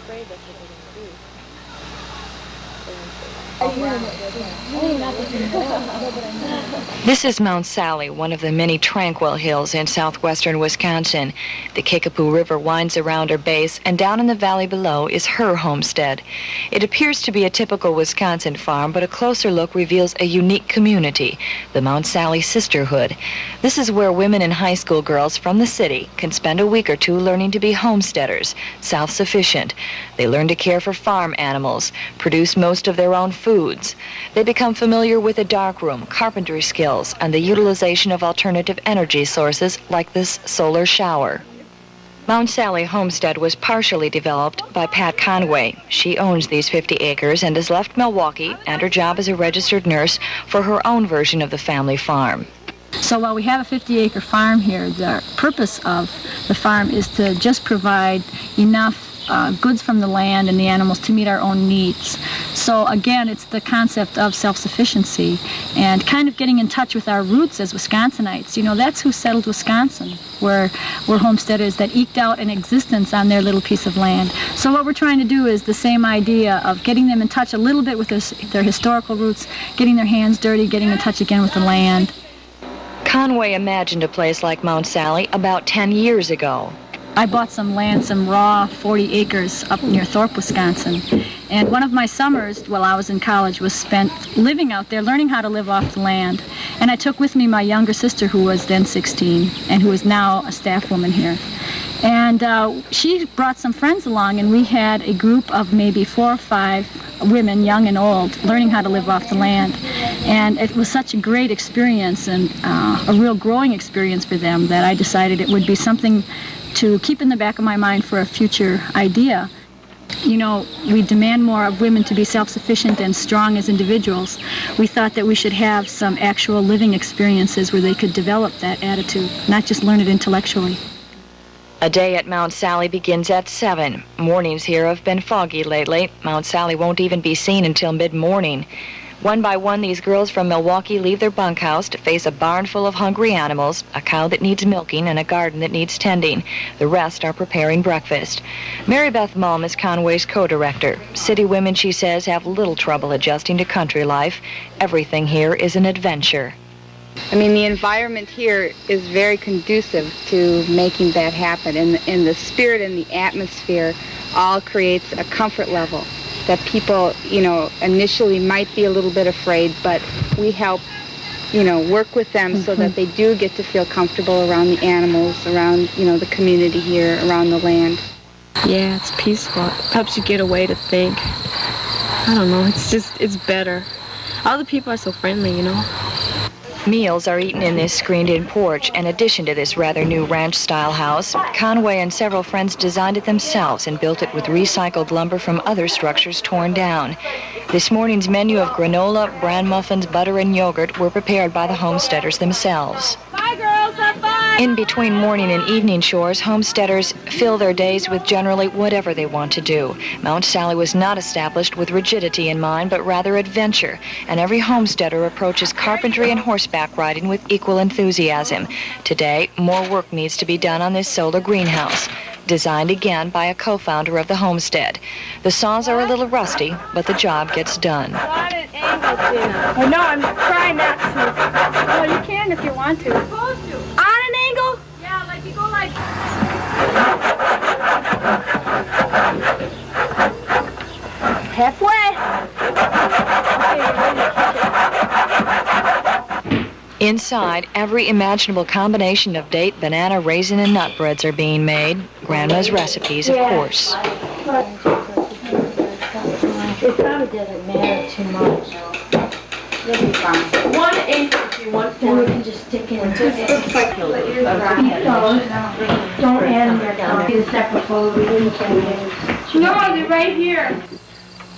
afraid that's what they're going to do. This is Mount Sally, one of the many tranquil hills in southwestern Wisconsin. The Kickapoo River winds around her base, and down in the valley below is her homestead. It appears to be a typical Wisconsin farm, but a closer look reveals a unique community, the Mount Sally Sisterhood. This is where women and high school girls from the city can spend a week or two learning to be homesteaders, self-sufficient. They learn to care for farm animals, produce most of their own foods. They become familiar with the darkroom, carpentry skills, and the utilization of alternative energy sources like this solar shower. Mount Sally Homestead was partially developed by Pat Conway. She owns these 50 acres and has left Milwaukee and her job as a registered nurse for her own version of the family farm. So while we have a 50-acre farm here, the purpose of the farm is to just provide enough goods from the land and the animals to meet our own needs. So again, it's the concept of self-sufficiency and kind of getting in touch with our roots as Wisconsinites. You know, that's who settled Wisconsin. We're homesteaders that eked out an existence on their little piece of land. So what we're trying to do is the same idea of getting them in touch a little bit with their historical roots, getting their hands dirty, getting in touch again with the land. Conway imagined a place like Mount Sally about 10 years ago. I bought some land, some raw 40 acres up near Thorpe, Wisconsin. And one of my summers while I was in college was spent living out there, learning how to live off the land. And I took with me my younger sister, who was then 16 and who is now a staff woman here. And she brought some friends along, and we had a group of maybe 4 or 5 women, young and old, learning how to live off the land. And it was such a great experience and a real growing experience for them that I decided it would be something to keep in the back of my mind for a future idea. You know, we demand more of women to be self-sufficient and strong as individuals. We thought that we should have some actual living experiences where they could develop that attitude, not just learn it intellectually. A day at Mount Sally begins at 7. Mornings here have been foggy lately. Mount Sally won't even be seen until mid-morning. One by one, these girls from Milwaukee leave their bunkhouse to face a barn full of hungry animals, a cow that needs milking, and a garden that needs tending. The rest are preparing breakfast. Mary Beth Mulm is Conway's co-director. City women, she says, have little trouble adjusting to country life. Everything here is an adventure. I mean, the environment here is very conducive to making that happen, and the spirit and the atmosphere all creates a comfort level that people, you know, initially might be a little bit afraid, but we help, you know, work with them so that they do get to feel comfortable around the animals, around, you know, the community here, around the land. Yeah, it's peaceful. It helps you get away to think. I don't know, it's better. All the people are so friendly, you know. Meals are eaten in this screened-in porch. In addition to this rather new ranch-style house, Conway and several friends designed it themselves and built it with recycled lumber from other structures torn down. This morning's menu of granola, bran muffins, butter, and yogurt were prepared by the homesteaders themselves. Bye, girls. Have fun. In between morning and evening chores, homesteaders fill their days with generally whatever they want to do. Mount Sally was not established with rigidity in mind, but rather adventure, and every homesteader approaches carpentry and horseback riding with equal enthusiasm. Today, more work needs to be done on this solar greenhouse, designed again by a co-founder of the homestead. The saws are a little rusty, but the job gets done. On an angle, Gina. Oh, no, I'm trying not to. Well, you can if you want to. You're supposed to. On an angle? Yeah, like you go like... Halfway. Inside, every imaginable combination of date, banana, raisin, and nut breads are being made. Grandma's recipes, of course. It probably doesn't matter too much. You'll be fine. 1/8 if you want Then to. we can just stick in. Looks like Don't add them there. Do separate fold. No, they're right here.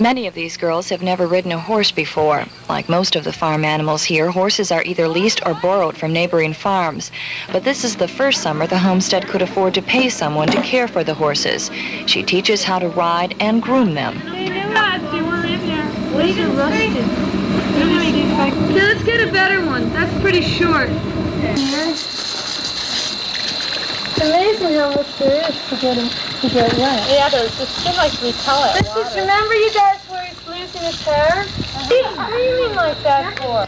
Many of these girls have never ridden a horse before. Like most of the farm animals here, horses are either leased or borrowed from neighboring farms. But this is the first summer the homestead could afford to pay someone to care for the horses. She teaches how to ride and groom them. They were in there. What is it, rusted? Okay, let's get a better one. That's pretty short. It's amazing how much there is to get wet. Yeah, it seems like we tell it. This is, remember you guys where he's losing his hair? He's screaming like that for?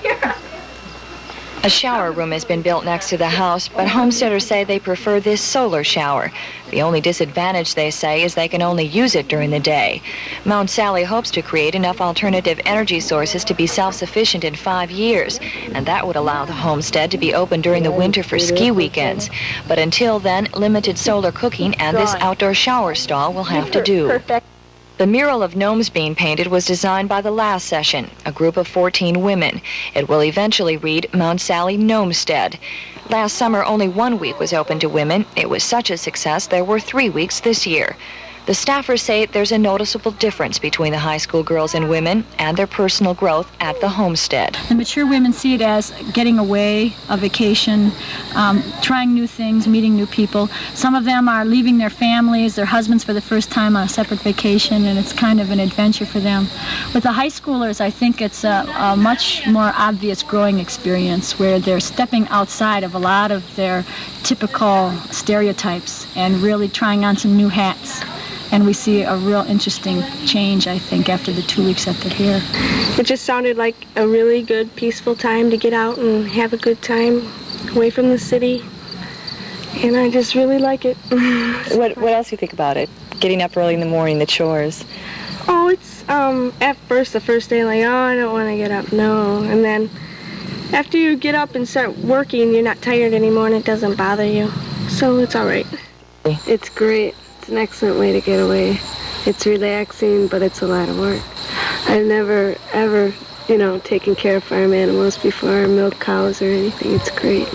A shower room has been built next to the house, but homesteaders say they prefer this solar shower. The only disadvantage, they say, is they can only use it during the day. Mount Sally hopes to create enough alternative energy sources to be self-sufficient in 5 years, and that would allow the homestead to be open during the winter for ski weekends. But until then, limited solar cooking and this outdoor shower stall will have to do. The mural of gnomes being painted was designed by the last session, a group of 14 women. It will eventually read Mount Sally Gnomestead. Last summer, only 1 week was open to women. It was such a success, there were 3 weeks this year. The staffers say there's a noticeable difference between the high school girls and women and their personal growth at the homestead. The mature women see it as getting away, a vacation, trying new things, meeting new people. Some of them are leaving their families, their husbands for the first time on a separate vacation, and it's kind of an adventure for them. With the high schoolers, I think it's a much more obvious growing experience where they're stepping outside of a lot of their typical stereotypes and really trying on some new hats. And we see a real interesting change, I think, after the 2 weeks that they're here. It just sounded like a really good, peaceful time to get out and have a good time away from the city. And I just really like it. What else do you think about it? Getting up early in the morning, the chores? Oh, it's, at first, the first day, like, oh, I don't want to get up, no. And then after you get up and start working, you're not tired anymore and it doesn't bother you. So it's all right. It's great. It's an excellent way to get away. It's relaxing, but it's a lot of work. I've never, ever, taken care of farm animals before, milk cows or anything. It's great.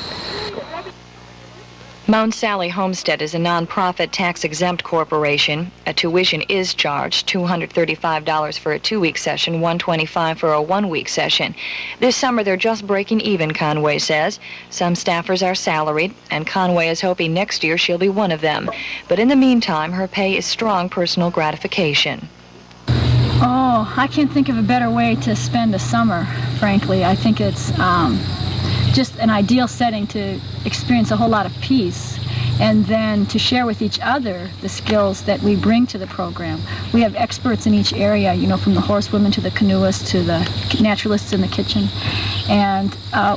Mount Sally Homestead is a non-profit tax-exempt corporation. A tuition is charged, $235 for a 2-week session, $125 for a 1-week session. This summer they're just breaking even, Conway says. Some staffers are salaried, and Conway is hoping next year she'll be one of them. But in the meantime, her pay is strong personal gratification. Oh, I can't think of a better way to spend a summer, frankly. I think it's just an ideal setting to experience a whole lot of peace and then to share with each other the skills that we bring to the program. We have experts in each area, from the horsewomen to the canoeists to the naturalists in the kitchen. And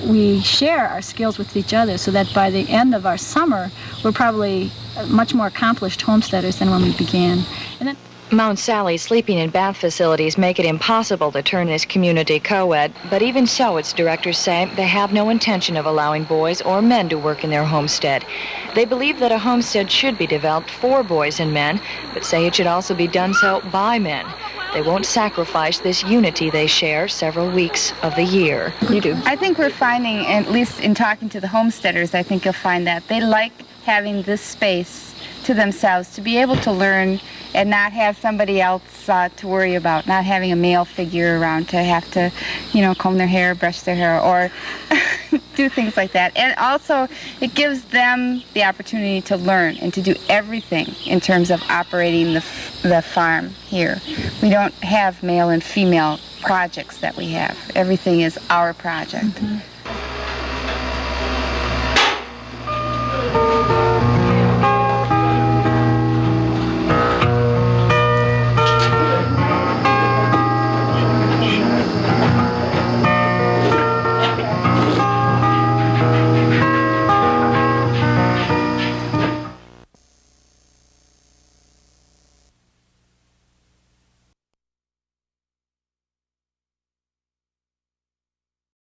we share our skills with each other so that by the end of our summer, we're probably much more accomplished homesteaders than when we began. And then Mount Sally's sleeping and bath facilities make it impossible to turn this community co-ed, but even so, its directors say they have no intention of allowing boys or men to work in their homestead. They believe that a homestead should be developed for boys and men, but say it should also be done so by men. They won't sacrifice this unity they share several weeks of the year. You do. I think we're finding, at least in talking to the homesteaders, I think you'll find that they like having this space to themselves to be able to learn and not have somebody else to worry about, not having a male figure around to have to, comb their hair, brush their hair, or do things like that. And also, it gives them the opportunity to learn and to do everything in terms of operating the farm here. We don't have male and female projects that we have. Everything is our project. Mm-hmm.